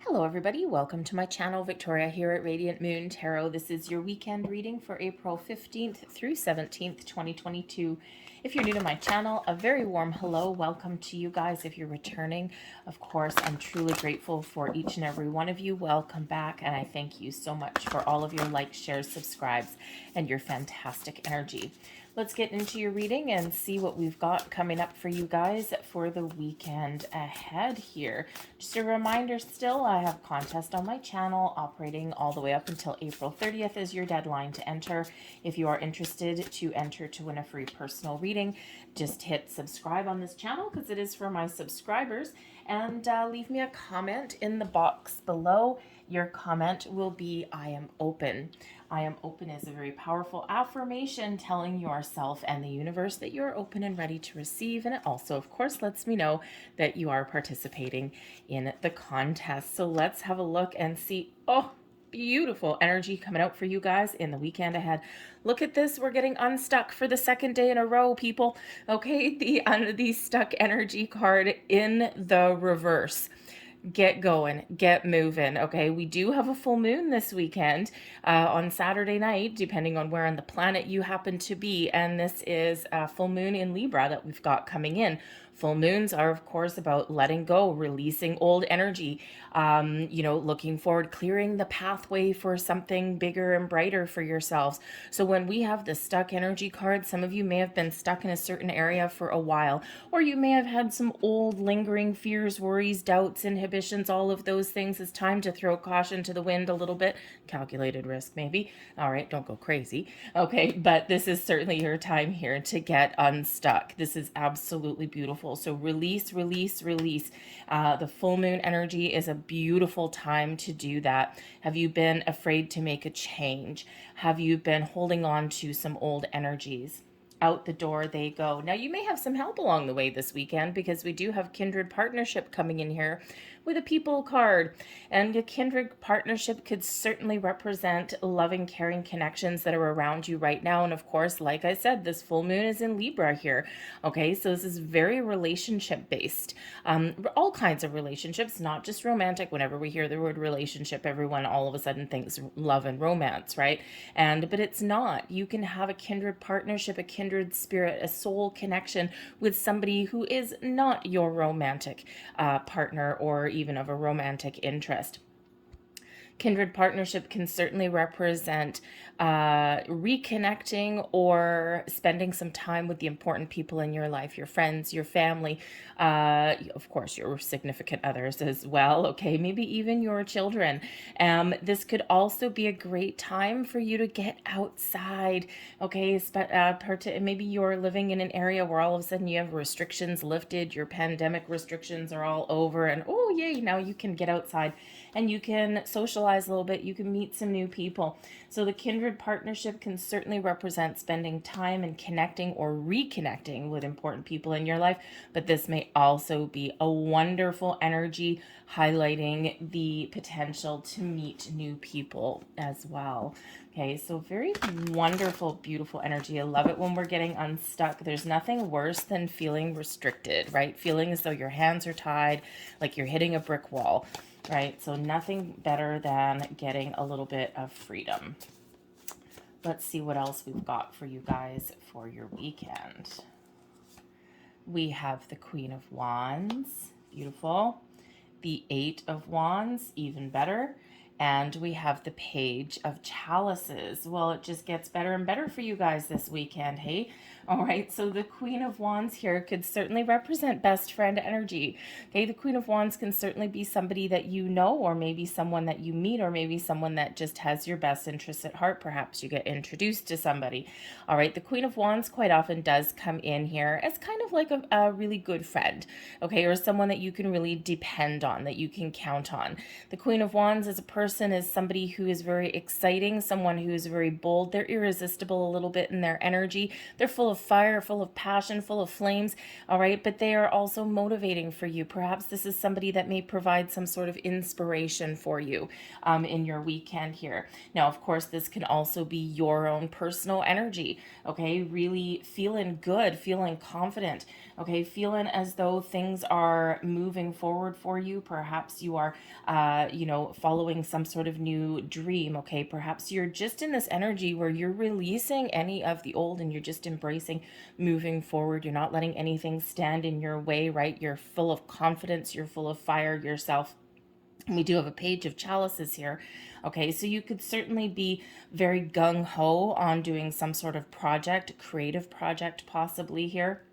Hello everybody, welcome to my channel. Victoria here at Radiant Moon Tarot. This is your weekend reading for April 15th through 17th, 2022. If you're new to my channel, a very warm hello. Welcome to you guys. If you're returning, of course, I'm truly grateful for each and every one of you. Welcome back, and I thank you so much for all of your likes, shares, subscribes, and your fantastic energy. Let's get into your reading and see what we've got coming up for you guys for the weekend ahead here. Just a reminder still, I have a contest on my channel operating all the way up until April 30th is your deadline to enter. If you are interested to enter to win a free personal reading, just hit subscribe on this channel because it is for my subscribers, and leave me a comment in the box below. Your comment will be, I am open. I am open is a very powerful affirmation telling yourself and the universe that you're open and ready to receive. And it also, of course, lets me know that you are participating in the contest. So let's have a look and see. Oh, beautiful energy coming out for you guys in the weekend ahead. Look at this. We're getting unstuck for the second day in a row, people. Okay, the stuck energy card in the reverse. Get going, get moving. Okay, we do have a full moon this weekend on Saturday night, depending on where on the planet you happen to be. And this is a full moon in Libra that we've got coming in. Full moons are, of course, about letting go, releasing old energy, looking forward, clearing the pathway for something bigger and brighter for yourselves. So when we have the stuck energy card, some of you may have been stuck in a certain area for a while, or you may have had some old lingering fears, worries, doubts, inhibitions, all of those things. It's time to throw caution to the wind a little bit. Calculated risk, maybe. All right, don't go crazy. Okay, but this is certainly your time here to get unstuck. This is absolutely beautiful. So release, release, release. The full moon energy is a beautiful time to do that. Have you been afraid to make a change? Have you been holding on to some old energies? Out the door they go. Now, you may have some help along the way this weekend because we do have kindred partnership coming in here with a people card. And a kindred partnership could certainly represent loving, caring connections that are around you right now. And of course, like I said, this full moon is in Libra here. Okay, so this is very relationship based. All kinds of relationships, not just romantic. Whenever we hear the word relationship, everyone all of a sudden thinks love and romance, right? But it's not. You can have a kindred partnership, a kindred spirit, a soul connection with somebody who is not your romantic partner or even of a romantic interest. Kindred partnership can certainly represent reconnecting or spending some time with the important people in your life, your friends, your family, of course, your significant others as well, okay, maybe even your children. This could also be a great time for you to get outside, okay, maybe you're living in an area where all of a sudden you have restrictions lifted, your pandemic restrictions are all over, and oh yay, now you can get outside and you can socialize a little bit, you can meet some new people. So the kindred partnership can certainly represent spending time and connecting or reconnecting with important people in your life, but this may also be a wonderful energy highlighting the potential to meet new people as well. Okay, so very wonderful, beautiful energy. I love it when we're getting unstuck. There's nothing worse than feeling restricted, right? Feeling as though your hands are tied, like you're hitting a brick wall. Right, so nothing better than getting a little bit of freedom. Let's see what else we've got for you guys for your weekend. We have the Queen of Wands, beautiful. The Eight of Wands, even better. And we have the Page of Chalices. Well, it just gets better and better for you guys this weekend, hey? All right, so the Queen of Wands here could certainly represent best friend energy. Okay, the Queen of Wands can certainly be somebody that you know, or maybe someone that you meet, or maybe someone that just has your best interests at heart. Perhaps you get introduced to somebody. All right, the Queen of Wands quite often does come in here as kind of like a really good friend, okay, or someone that you can really depend on, that you can count on. The Queen of Wands is a person person is somebody who is very exciting, someone who is very bold. They're irresistible a little bit in their energy. They're full of fire, full of passion, full of flames, all right? But they are also motivating for you. Perhaps this is somebody that may provide some sort of inspiration for you in your weekend here. Now, of course, this can also be your own personal energy, okay? Really feeling good, feeling confident, okay? Feeling as though things are moving forward for you. Perhaps you are, following some sort of new dream, okay? Perhaps you're just in this energy where you're releasing any of the old and you're just embracing moving forward. You're not letting anything stand in your way, right? You're full of confidence. You're full of fire yourself. We do have a page of chalices here. Okay, so you could certainly be very gung-ho on doing some sort of project, creative project possibly here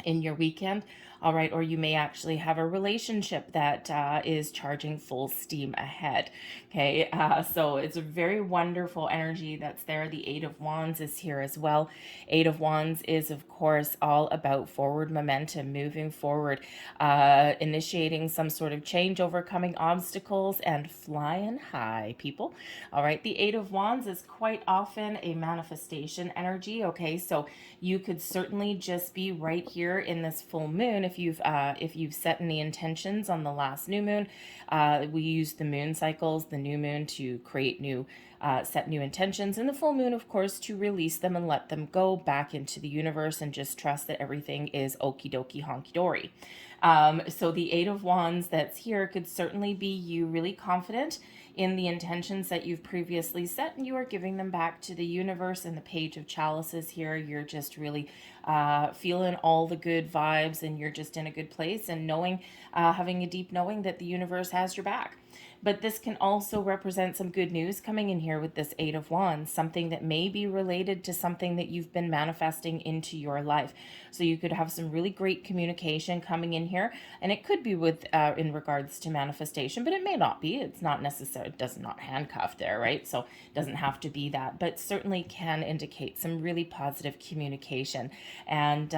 in your weekend. All right, or you may actually have a relationship that is charging full steam ahead. Okay, so it's a very wonderful energy that's there. The Eight of Wands is here as well. Eight of Wands is, of course, all about forward momentum, moving forward, initiating some sort of change, overcoming obstacles, and flying high, people. All right, the Eight of Wands is quite often a manifestation energy. Okay, so you could certainly just be right here in this full moon if you've set any intentions on the last new moon. We use the moon cycles, the new moon, to create set new intentions, and the full moon, of course, to release them and let them go back into the universe and just trust that everything is okie dokie honky dory. So the Eight of Wands that's here could certainly be you really confident in the intentions that you've previously set, and you are giving them back to the universe. And the Page of Chalices here, you're just really feeling all the good vibes, and you're just in a good place and knowing, having a deep knowing that the universe has your back. But this can also represent some good news coming in here with this Eight of Wands, something that may be related to something that you've been manifesting into your life. So you could have some really great communication coming in here, and it could be with in regards to manifestation, but it may not be. It's not necessary. It does not handcuff there, right? So it doesn't have to be that, but certainly can indicate some really positive communication, and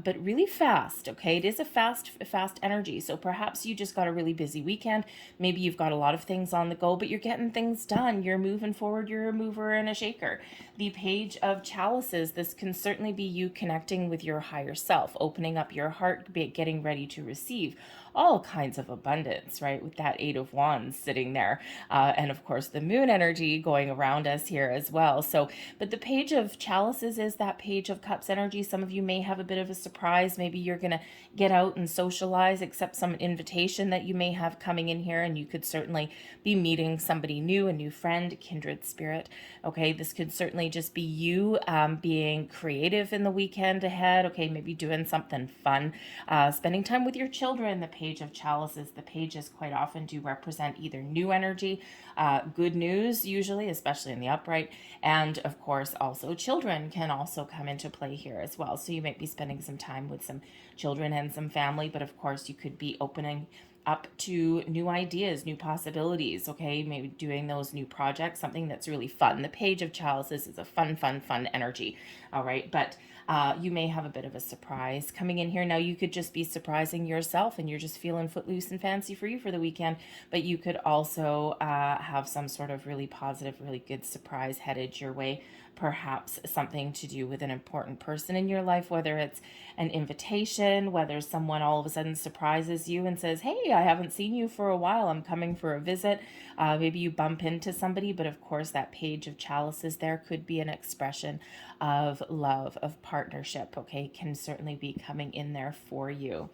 but really fast. Okay, it is a fast energy. So perhaps you just got a really busy weekend. Maybe you've got a lot of things on the go, but you're getting things done. You're moving forward. You're a mover and a shaker. The Page of Chalices, this can certainly be you connecting with your higher self, opening up your heart, getting ready to receive all kinds of abundance, right? With that Eight of Wands sitting there. And of course, the moon energy going around us here as well. So, but the Page of Chalices is that Page of Cups energy. Some of you may have a bit of a surprise. Maybe you're going to get out and socialize, accept some invitation that you may have coming in here, and you could certainly be meeting somebody new, a new friend, kindred spirit. Okay, this could certainly just be you being creative in the weekend ahead. Okay, maybe doing something fun, spending time with your children. The Page of Chalices, the pages quite often do represent either new energy, good news usually, especially in the upright, and of course also children can also come into play here as well. So you might be spending some time with some children and some family, but of course you could be opening up to new ideas, new possibilities, okay? Maybe doing those new projects, something that's really fun. The Page of Chalices is a fun energy, all right? But you may have a bit of a surprise coming in here. Now, you could just be surprising yourself and you're just feeling footloose and fancy free for the weekend, but you could also have some sort of really positive, really good surprise headed your way. Perhaps something to do with an important person in your life, whether it's an invitation, whether someone all of a sudden surprises you and says, hey, I haven't seen you for a while, I'm coming for a visit. Maybe you bump into somebody, but of course that Page of Chalices there could be an expression of love, of partnership, okay, can certainly be coming in there for you.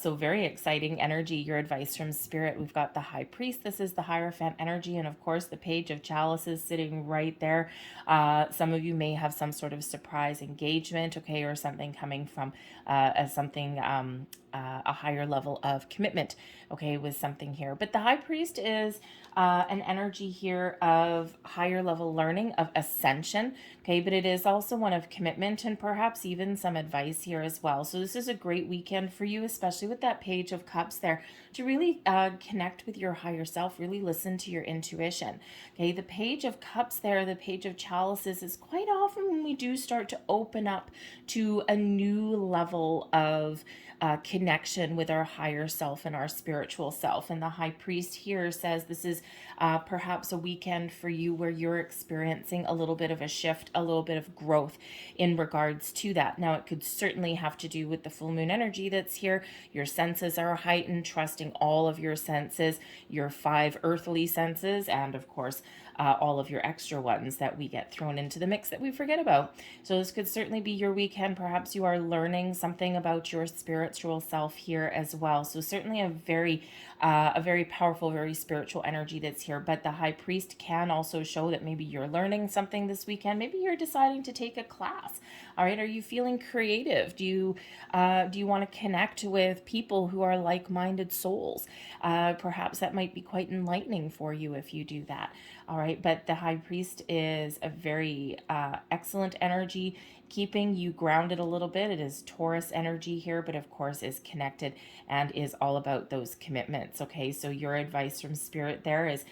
So very exciting energy. Your advice from Spirit. We've got the High Priest. This is the Hierophant energy. And of course, the Page of Chalices sitting right there. Some of you may have some sort of surprise engagement, okay, or something coming from a higher level of commitment, okay, with something here. But the High Priest is an energy here of higher level learning, of ascension, okay, but it is also one of commitment and perhaps even some advice here as well. So this is a great weekend for you, especially with that Page of Cups there, to really connect with your higher self, really listen to your intuition. Okay, the Page of Cups there, the Page of Chalices, is quite often when we do start to open up to a new level of connection with our higher self and our spiritual self. And the High Priest here says this is perhaps a weekend for you where you're experiencing a little bit of a shift, a little bit of growth in regards to that. Now, it could certainly have to do with the full moon energy that's here. Your senses are heightened, trusting all of your senses, your 5 earthly senses, and of course, all of your extra ones that we get thrown into the mix that we forget about. So this could certainly be your weekend. Perhaps you are learning something about your spiritual self here as well. So certainly a very powerful, very spiritual energy that's here. But the High Priest can also show that maybe you're learning something this weekend. Maybe you're deciding to take a class. All right, are you feeling creative? Do you want to connect with people who are like-minded souls? Perhaps that might be quite enlightening for you if you do that. All right, but the High Priest is a very excellent energy, keeping you grounded a little bit. It is Taurus energy here, but of course is connected and is all about those commitments. Okay, so your advice from Spirit there is,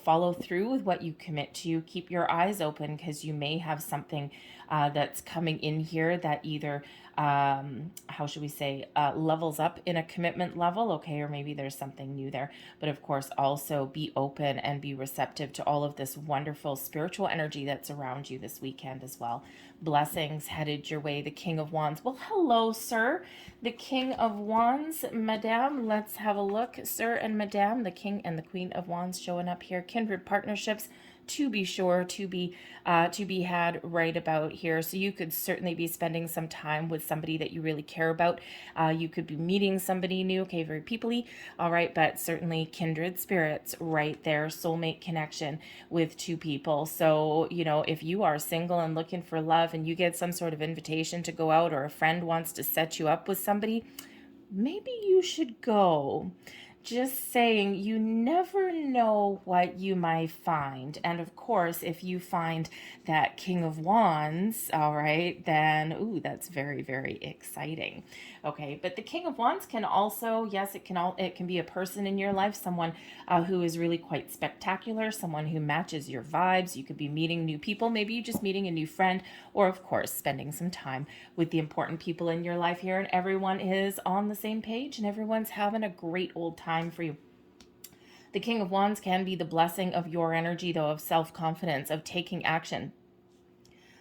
follow through with what you commit to. Keep your eyes open because you may have something that's coming in here that either how should we say, levels up in a commitment level, okay, or maybe there's something new there. But of course, also be open and be receptive to all of this wonderful spiritual energy that's around you this weekend as well. Blessings headed your way. The King of Wands. Well, hello, sir. The King of Wands, Madame. Let's have a look, sir and Madame. The King and the Queen of Wands showing up here. Kindred partnerships, to be sure, to be had right about here. So you could certainly be spending some time with somebody that you really care about. You could be meeting somebody new, okay, very peoply, all right, but certainly kindred spirits right there, soulmate connection with two people. So, if you are single and looking for love and you get some sort of invitation to go out, or a friend wants to set you up with somebody, maybe you should go. Just saying, you never know what you might find. And of course, if you find that King of Wands, all right, then, ooh, that's very, very exciting. Okay, but the King of Wands can also, yes, it can be a person in your life, someone who is really quite spectacular, someone who matches your vibes. You could be meeting new people, maybe you're just meeting a new friend, or of course, spending some time with the important people in your life here, and everyone is on the same page and everyone's having a great old time for you. The King of Wands can be the blessing of your energy, though, of self-confidence, of taking action.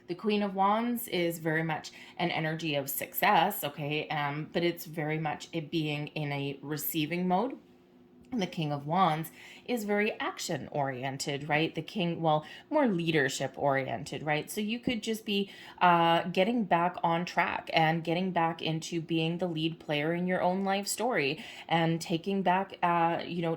The Queen of Wands is very much an energy of success, okay, but it's very much it being in a receiving mode. The King of Wands is very action oriented, right? The King, well, more leadership oriented, right? So you could just be getting back on track and getting back into being the lead player in your own life story, and taking back,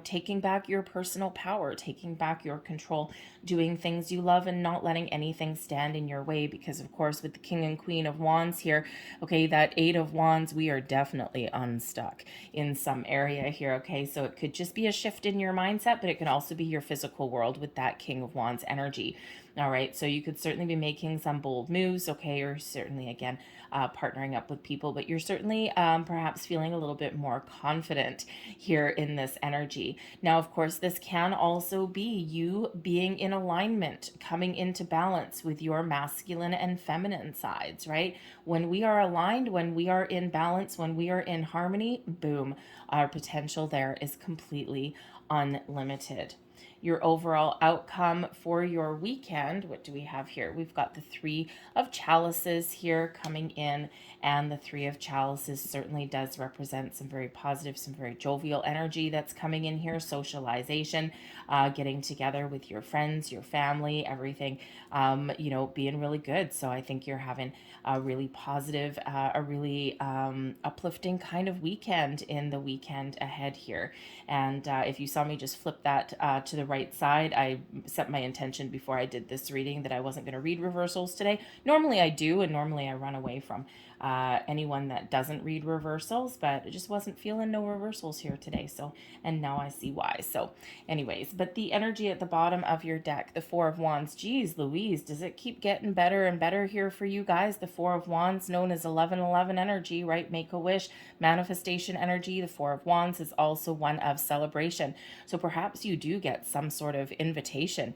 taking back your personal power, taking back your control, doing things you love and not letting anything stand in your way. Because of course, with the King and Queen of Wands here, okay, that 8 of Wands, we are definitely unstuck in some area here, okay? So it could just be a shift in your mindset, but it can also be your physical world with that King of Wands energy. All right, so you could certainly be making some bold moves, okay, or certainly, again, partnering up with people, but you're certainly perhaps feeling a little bit more confident here in this energy. Now, of course, this can also be you being in alignment, coming into balance with your masculine and feminine sides, right? When we are aligned, when we are in balance, when we are in harmony, boom, our potential there is completely unlimited. Your overall outcome for your weekend, what do we have here? We've got the 3 of Chalices here coming in, and the 3 of Chalices certainly does represent some very positive, some very jovial energy that's coming in here. Socialization, getting together with your friends, your family, everything, being really good. So I think you're having a really positive, a really uplifting kind of weekend in the weekend ahead here. And if you saw me just flip that to the right right side. I set my intention before I did this reading that I wasn't going to read reversals today. Normally I do, and normally I run away from anyone that doesn't read reversals, but I just wasn't feeling no reversals here today. So, and now I see why. So anyways, but the energy at the bottom of your deck, the Four of Wands, geez Louise, does it keep getting better and better here for you guys? The Four of Wands, known as 1111 energy, right? Make a wish, manifestation energy. The Four of Wands is also one of celebration. So perhaps you do get some sort of invitation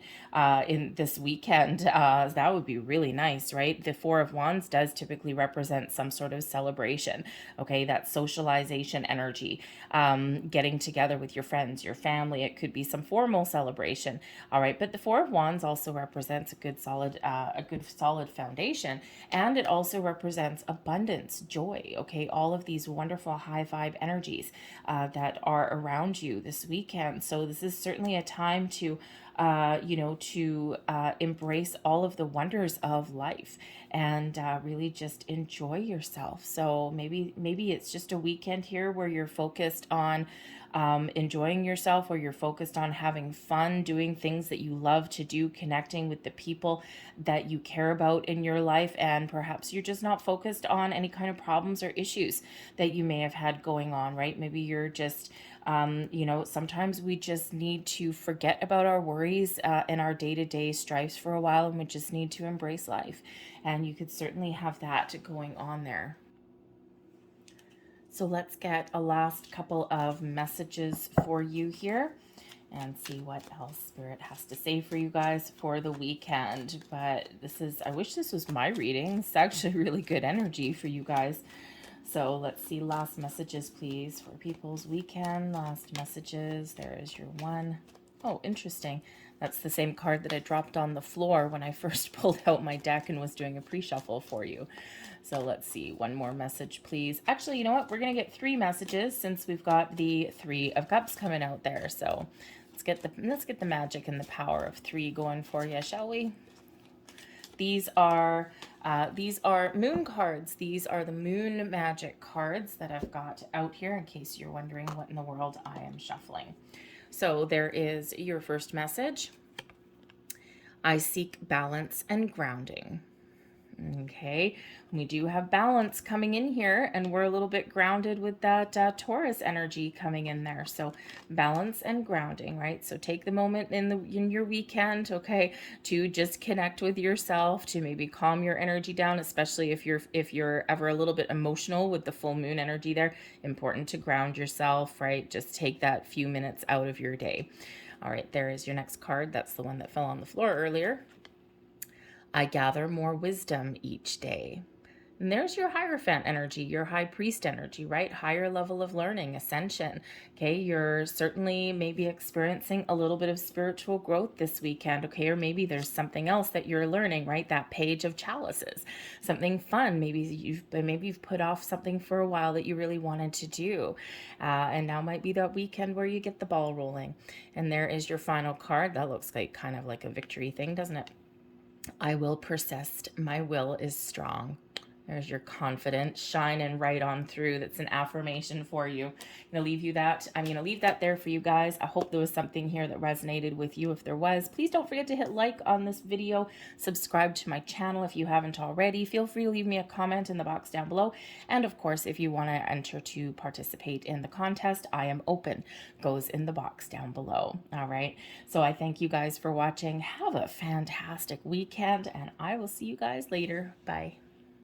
in this weekend. That would be really nice, right? The Four of Wands does typically represent some sort of celebration. Okay, that socialization energy, getting together with your friends, your family. It could be some formal celebration. All right, but the Four of Wands also represents a good solid foundation, and it also represents abundance, joy. Okay, all of these wonderful high vibe energies that are around you this weekend. So this is certainly a time to embrace all of the wonders of life and really just enjoy yourself. So maybe it's just a weekend here where you're focused on enjoying yourself, where you're focused on having fun, doing things that you love to do, connecting with the people that you care about in your life, and perhaps you're just not focused on any kind of problems or issues that you may have had going on, right? Maybe you're just sometimes we just need to forget about our worries and our day-to-day strifes for a while, and we just need to embrace life. And you could certainly have that going on there. So let's get a last couple of messages for you here and see what else Spirit has to say for you guys for the weekend. But I wish this was my reading. It's actually really good energy for you guys. So let's see, last messages, please, for people's weekend. Last messages. There is your one. Oh, interesting. That's the same card that I dropped on the floor when I first pulled out my deck and was doing a pre-shuffle for you. So let's see, one more message, please. Actually, you know what? We're going to get 3 messages since we've got the 3 of Cups coming out there. So let's get the magic and the power of 3 going for you, shall we? These are moon cards. These are the moon magic cards that I've got out here in case you're wondering what in the world I am shuffling. So there is your first message. I seek balance and grounding. Okay, we do have balance coming in here, and we're a little bit grounded with that Taurus energy coming in there. So balance and grounding, right? So take the moment in your weekend, okay, to just connect with yourself, to maybe calm your energy down, especially if you're ever a little bit emotional with the full moon energy there. Important to ground yourself, right? Just take that few minutes out of your day. All right, there is your next card. That's the one that fell on the floor earlier. I gather more wisdom each day. And there's your Hierophant energy, your High Priest energy, right? Higher level of learning, ascension. Okay, you're certainly maybe experiencing a little bit of spiritual growth this weekend, okay? Or maybe there's something else that you're learning, right? That Page of Chalices, something fun. Maybe you've put off something for a while that you really wanted to do. And now might be that weekend where you get the ball rolling. And there is your final card. That looks like kind of like a victory thing, doesn't it? I will persist. My will is strong. There's your confidence shining right on through. That's an affirmation for you. I'm going to leave that there for you guys. I hope there was something here that resonated with you. If there was, please don't forget to hit like on this video. Subscribe to my channel if you haven't already. Feel free to leave me a comment in the box down below. And of course, if you want to enter to participate in the contest, I am open. Goes in the box down below. All right. So I thank you guys for watching. Have a fantastic weekend, and I will see you guys later. Bye.